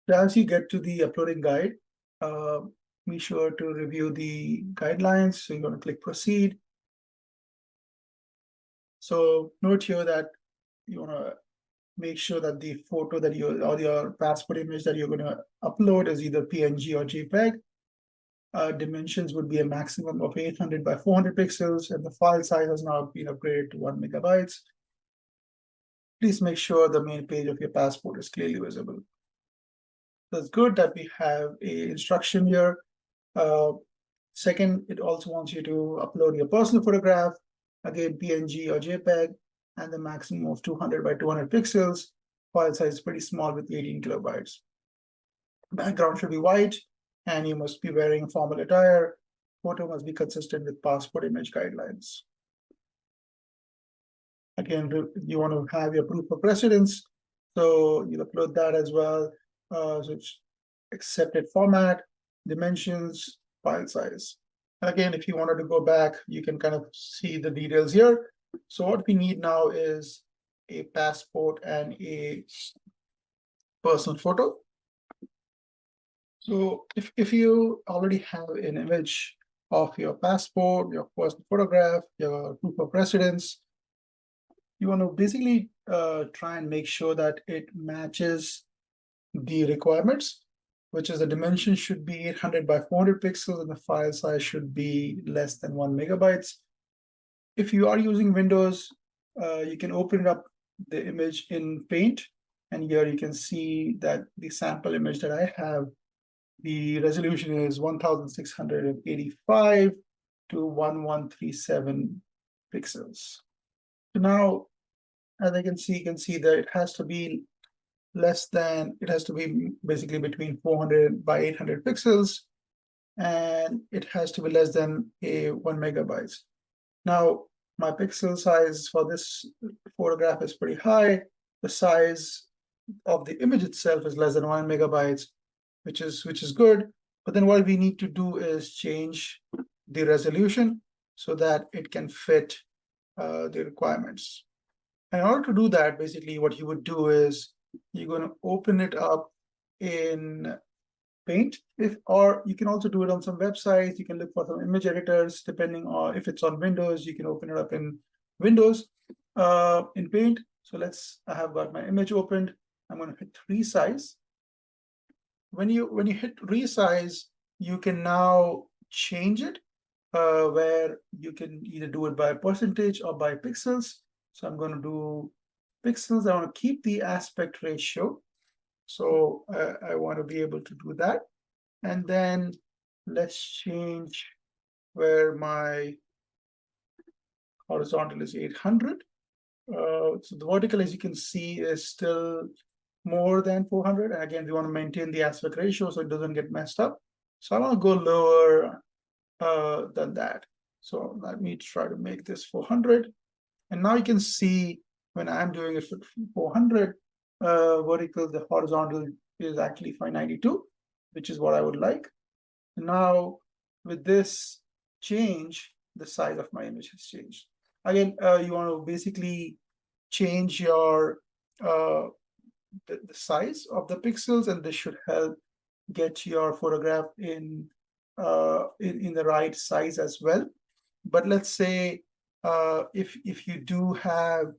So as you get to the uploading guide, be sure to review the guidelines. So you're going to click proceed. So note here that you want to make sure that the photo that you or your passport image that you're going to upload is either PNG or JPEG. Dimensions would be a maximum of 800 by 400 pixels, and the file size has now been upgraded to 1 megabytes. Please make sure the main page of your passport is clearly visible. So it's good that we have a instruction here. Second, it also wants you to upload your personal photograph, again, PNG or JPEG, and the maximum of 200 by 200 pixels. File size is pretty small with 18 kilobytes. Background should be white, and you must be wearing formal attire. Photo must be consistent with passport image guidelines. Again, you want to have your proof of residence, so you'll upload that as well. So it's accepted format, dimensions, file size. Again, if you wanted to go back, you can kind of see the details here. So what we need now is a passport and a personal photo. So if you already have an image of your passport, your personal photograph, your proof of residence, you want to basically try and make sure that it matches the requirements, which is the dimension should be 800 by 400 pixels and the file size should be less than 1 megabytes. If you are using Windows, you can open up the image in Paint, and here you can see that the sample image that I have, the resolution is 1685 to 1137 pixels. So now, as I can see, you can see that it has to be less than, it has to be basically between 400 by 800 pixels, and it has to be less than 1 megabytes. Now, my pixel size for this photograph is pretty high. The size of the image itself is less than 1 megabytes, which is good. But then what we need to do is change the resolution so that it can fit the requirements. And in order to do that, basically what you would do is you're going to open it up in Paint, or you can also do it on some websites. You can look for some image editors, depending on if it's on Windows, you can open it up in Windows in Paint. So I have got my image opened. I'm going to hit resize. When you hit resize, you can now change it where you can either do it by percentage or by pixels. So I'm going to do pixels. I want to keep the aspect ratio. So I want to be able to do that. And then let's change where my horizontal is 800. So the vertical, as you can see, is still more than 400. And again, we want to maintain the aspect ratio so it doesn't get messed up. So I want to go lower than that. So let me try to make this 400. And now you can see when I'm doing it for 400, vertical, the horizontal is actually 592, which is what I would like. And now with this change, the size of my image has changed. Again, you want to basically change your the size of the pixels, and this should help get your photograph in the right size as well. But let's say if you do have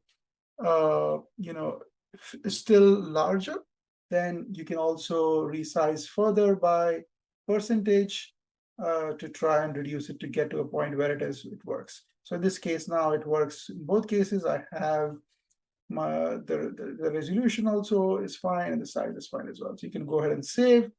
still larger, then you can also resize further by percentage to try and reduce it to get to a point where it works. So in this case now it works in both cases. I have the resolution also is fine and the size is fine as well. So you can go ahead and save.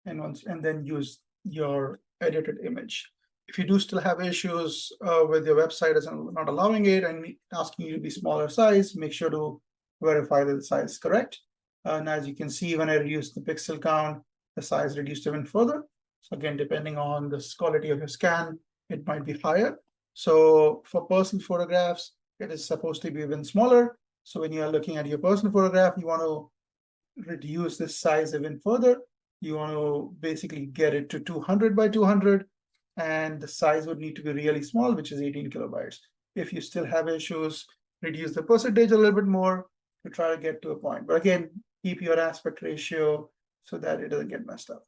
And then use your edited image. If you do still have issues with your website is not allowing it and asking you to be smaller size, make sure to verify that the size is correct. And as you can see, when I reduce the pixel count, the size reduced even further. So again, depending on the quality of your scan, it might be higher. So for personal photographs, it is supposed to be even smaller. So when you are looking at your personal photograph, you want to reduce the size even further. You want to basically get it to 200 by 200, and the size would need to be really small, which is 18 kilobytes. If you still have issues, reduce the percentage a little bit more to try to get to a point. But again, keep your aspect ratio so that it doesn't get messed up.